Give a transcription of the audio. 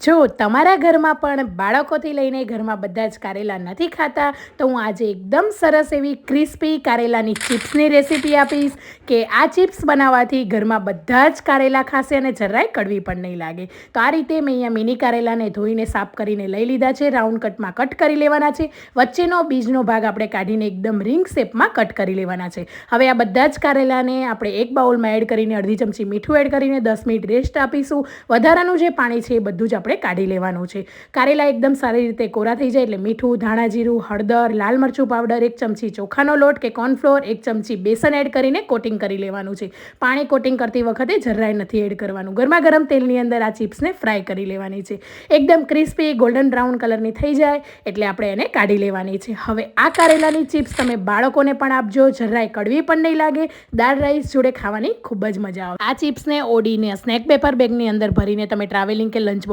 જો તમારા ઘરમાં પણ બાળકોથી લઈને ઘરમાં બધા જ કારેલા નથી ખાતા તો હું આજે એકદમ સરસ એવી ક્રિસ્પી કારેલાની ચિપ્સની રેસીપી આપીશ કે આ ચિપ્સ બનાવવાથી ઘરમાં બધા જ કારેલા ખાશે અને જરાય કડવી પણ નહીં લાગે. તો આ રીતે મેં અહીંયા મિની કારેલાને ધોઈને સાફ કરીને લઈ લીધા છે. રાઉન્ડ કટમાં કટ કરી લેવાના છે. વચ્ચેનો બીજનો ભાગ આપણે કાઢીને એકદમ રિંગ શેપમાં કટ કરી લેવાના છે. હવે આ બધા જ કારેલાને આપણે એક બાઉલમાં એડ કરીને અડધી ચમચી મીઠું એડ કરીને 10 મિનિટ રેસ્ટ આપીશું. વધારાનું જે પાણી છે એ બધું જ આપણે કાઢી લેવાનું છે. કારેલા એકદમ સારી રીતે કોરા થઈ જાય એટલે મીઠું, ધાણા જીરું, હળદર, લાલ મરચું પાવડર, 1 ચમચી ચોખાનો લોટ કે કોર્નફ્લોર, 1 ચમચી બેસન એડ કરીને કોટિંગ કરી લેવાનું છે. પાણી કોટિંગ કરતી વખતે જરાય નથી એડ કરવાનું. ગરમા ગરમ તેલની અંદર આ ચિપ્સને ફ્રાય કરી લેવાની છે. એકદમ ક્રિસ્પી ગોલ્ડન બ્રાઉન કલરની થઈ જાય એટલે આપણે એને કાઢી લેવાની છે. હવે આ કારેલાની ચિપ્સ તમે બાળકોને પણ આપજો, જરાય કડવી પણ નહીં લાગે. દાળ રાઈસ જોડે ખાવાની ખૂબ જ મજા આવે. આ ચિપ્સને ઓડીને સ્નેક પેપર બેગની અંદર ભરીને તમે ટ્રાવેલિંગ કે લંચ બોક્સ